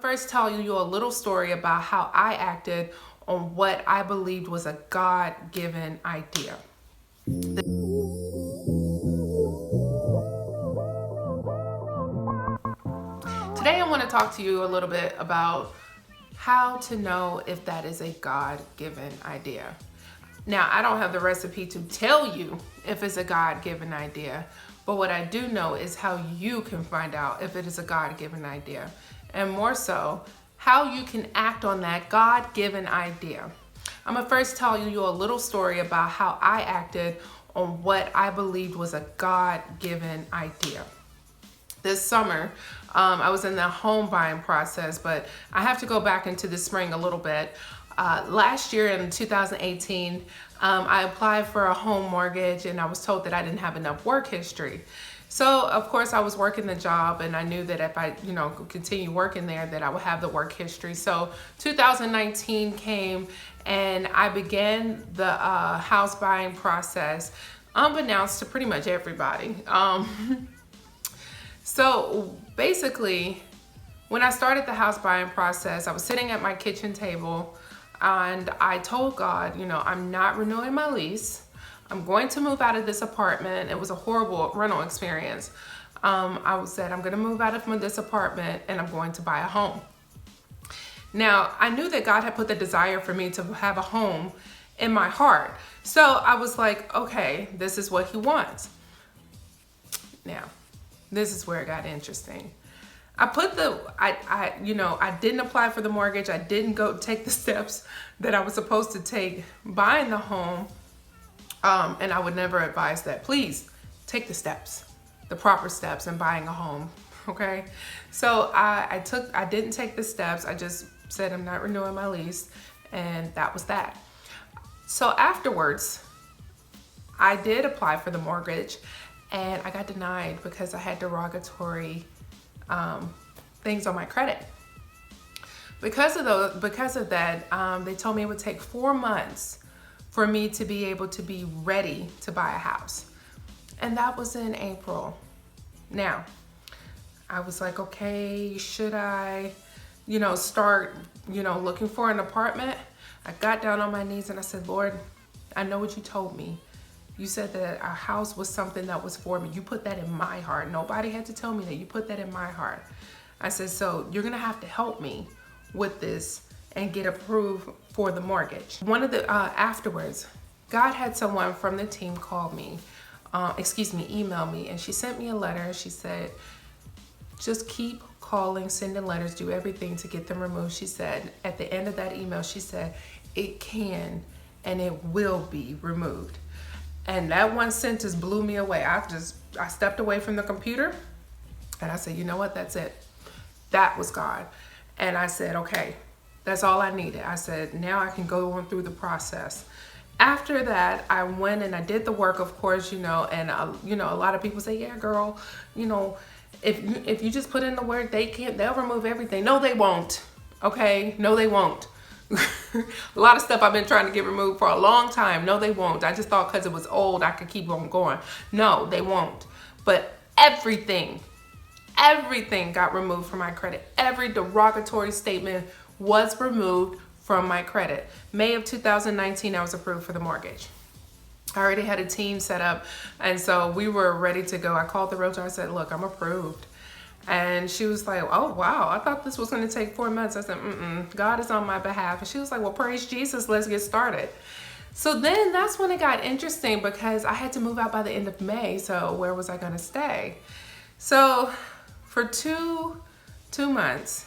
first tell you a little story about how I acted on what I believed was a God-given idea. Today I want to talk to you a little bit about how to know if that is a God-given idea. Now, I don't have the recipe to tell you if it's a God-given idea, but what I do know is how you can find out if it is a God-given idea, and more so, how you can act on that God-given idea. I'm gonna first tell you a little story about how I acted on what I believed was a God-given idea. This summer, I was in the home buying process, but I have to go back into the spring a little bit. Last year in 2018, I applied for a home mortgage and I was told that I didn't have enough work history. So of course I was working the job and I knew that if I, continue working there that I would have the work history. So 2019 came and I began the house buying process unbeknownst to pretty much everybody. So basically, when I started the house buying process, I was sitting at my kitchen table and I told God, I'm not renewing my lease. I'm going to move out of this apartment. It was a horrible rental experience. I said, I'm going to move out of this apartment and I'm going to buy a home. Now, I knew that God had put the desire for me to have a home in my heart. So I was like, okay, this is what he wants. Now, this is where it got interesting. I didn't apply for the mortgage. I didn't go take the steps that I was supposed to take buying the home. And I would never advise that. Please take the steps, the proper steps in buying a home. Okay. So I didn't take the steps. I just said, I'm not renewing my lease. And that was that. So afterwards, I did apply for the mortgage and I got denied because I had derogatory things on my credit. Because of that, they told me it would take 4 months for me to be able to be ready to buy a house. And that was in April. Now, I was like, okay, should I, start, looking for an apartment? I got down on my knees and I said, Lord, I know what you told me. You said that a house was something that was for me. You put that in my heart. Nobody had to tell me that. You put that in my heart. I said, so you're gonna have to help me with this and get approved for the mortgage. Afterwards, God had someone from the team call me, email me, and she sent me a letter. She said, just keep calling, sending letters, do everything to get them removed. She said, at the end of that email, she said, it can and it will be removed. And that one sentence blew me away. I stepped away from the computer and I said, you know what, that's it. That was God. And I said, okay, that's all I needed. I said, now I can go on through the process. After that, I went and I did the work, of course, and a lot of people say, yeah, girl, if you just put in the work, they'll remove everything. No, they won't. Okay. No, they won't. A lot of stuff I've been trying to get removed for a long time. No, they won't. I just thought because it was old, I could keep on going. No, they won't. But everything got removed from my credit. Every derogatory statement was removed from my credit. May of 2019, I was approved for the mortgage. I already had a team set up, and so we were ready to go. I called the realtor. I said, look, I'm approved. And she was like, oh, wow, I thought this was going to take 4 months. I said, God is on my behalf. And she was like, well, praise Jesus, let's get started. So then that's when it got interesting because I had to move out by the end of May. So where was I going to stay? So for two months,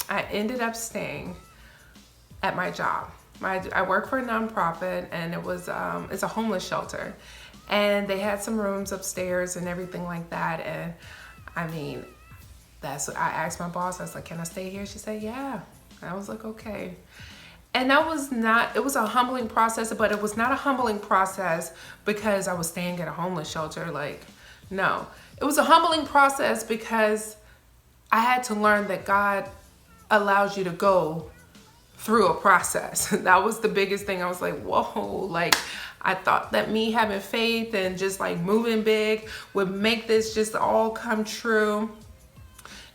I ended up staying at my job. I work for a nonprofit, and it's a homeless shelter. And they had some rooms upstairs and everything like that. And that's what I asked my boss. I was like, can I stay here? She said, yeah. I was like, okay. And it was a humbling process, but it was not a humbling process because I was staying at a homeless shelter. No, it was a humbling process because I had to learn that God allows you to go through a process. That was the biggest thing. I was like, whoa, I thought that me having faith and just moving big would make this just all come true.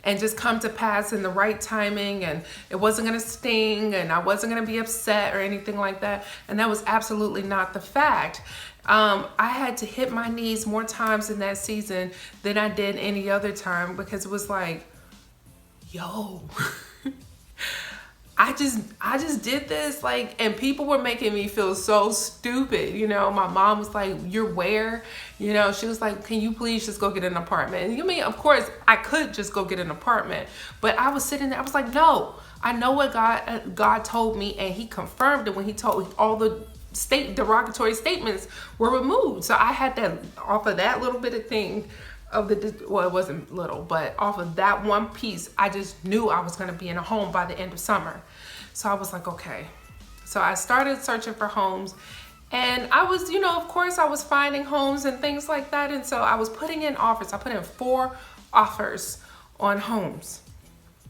and just come to pass in the right timing, and it wasn't going to sting, and I wasn't going to be upset or anything like that. And that was absolutely not the fact. I had to hit my knees more times in that season than I did any other time, because it was like, yo, I just did this, like, and people were making me feel so stupid. You know, my mom was like, you're where? You know, she was like, can you please just go get an apartment? And you mean, of course, I could just go get an apartment, but I was sitting there, I was like, no, I know what God told me, and he confirmed it when he told all the derogatory statements were removed. So I had that, off of that little bit of thing of well, it wasn't little, but off of that one piece, I just knew I was going to be in a home by the end of summer. So I was like, okay. So I started searching for homes, and I was, you know, of course I was finding homes and things like that. And so I was putting in offers. I put in 4 offers on homes,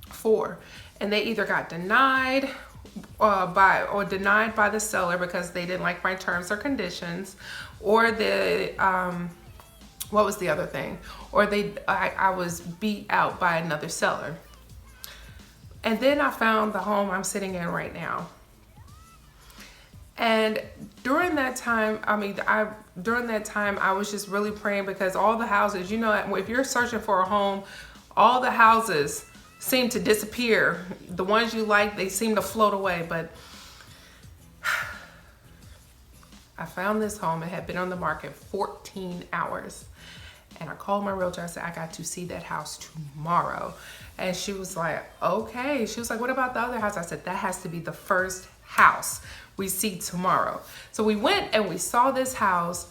4, and they either got denied by the seller because they didn't like my terms or conditions, or what was the other thing? Or I was beat out by another seller. And then I found the home I'm sitting in right now. And during that time, I was just really praying, because all the houses, you know, if you're searching for a home, all the houses seem to disappear. The ones you like, they seem to float away. But I found this home. It had been on the market 14 hours. And I called my realtor. I said, I got to see that house tomorrow. And she was like, okay. She was like, what about the other house? I said, that has to be the first house we see tomorrow. So we went and we saw this house,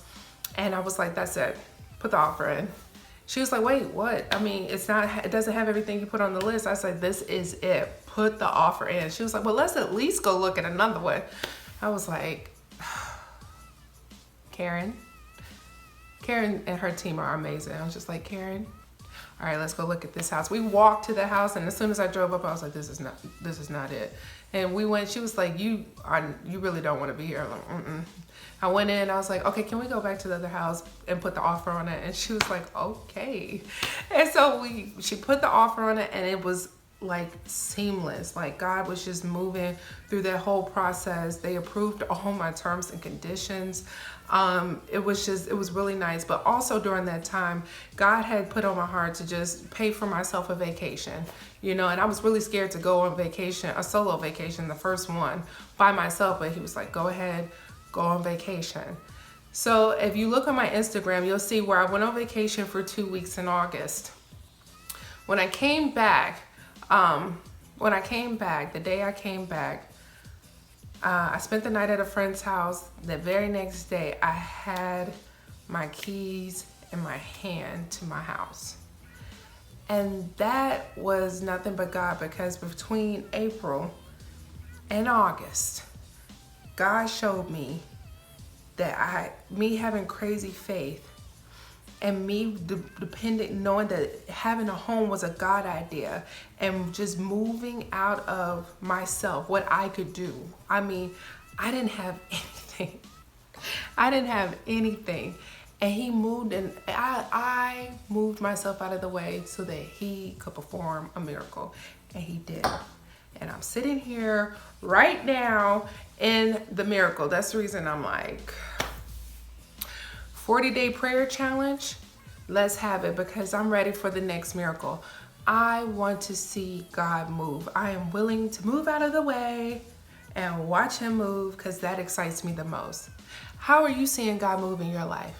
and I was like, that's it. Put the offer in. She was like, wait, what? I mean, it doesn't have everything you put on the list. I said, this is it. Put the offer in. She was like, well, let's at least go look at another one. I was like, Karen and her team are amazing. I was just like, Karen, all right, let's go look at this house. We walked to the house, and as soon as I drove up, I was like, this is not it. And we went. She was like, you really don't want to be here. I'm like, mm-mm. I went in. I was like, okay, can we go back to the other house and put the offer on it? And she was like, okay. And so she put the offer on it, and it was like seamless. Like God was just moving through that whole process. They approved all my terms and conditions. It was really nice. But also during that time, God had put on my heart to just pay for myself a vacation, you know, and I was really scared to go on vacation, a solo vacation, the first one by myself. But he was like, go ahead, go on vacation. So if you look on my Instagram, you'll see where I went on vacation for 2 weeks in August. When I came back, the day I came back, I spent the night at a friend's house. The very next day, I had my keys in my hand to my house. And that was nothing but God, because between April and August, God showed me that me having crazy faith and me depending, knowing that having a home was a God idea, and just moving out of myself, what I could do. I mean, I didn't have anything. And he moved, and I moved myself out of the way so that he could perform a miracle. And he did. And I'm sitting here right now in the miracle. That's the reason I'm like, 40-day prayer challenge, let's have it, because I'm ready for the next miracle. I want to see God move. I am willing to move out of the way and watch him move, because that excites me the most. How are you seeing God move in your life?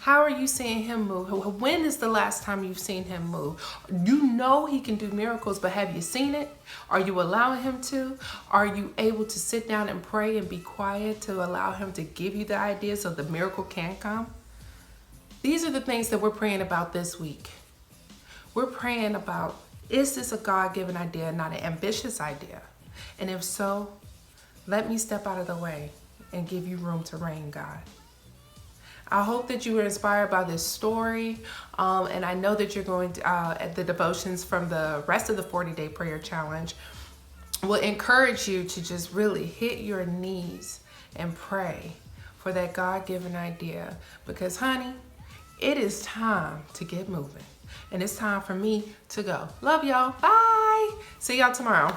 How are you seeing him move? When is the last time you've seen him move? You know he can do miracles, but have you seen it? Are you allowing him to? Are you able to sit down and pray and be quiet to allow him to give you the idea so the miracle can come? These are the things that we're praying about this week. We're praying about, is this a God-given idea, not an ambitious idea? And if so, let me step out of the way and give you room to reign, God. I hope that you were inspired by this story, and I know that you're going to, at the devotions from the rest of the 40-day prayer challenge will encourage you to just really hit your knees and pray for that God-given idea, because honey, it is time to get moving. And it's time for me to go. Love y'all. Bye. See y'all tomorrow.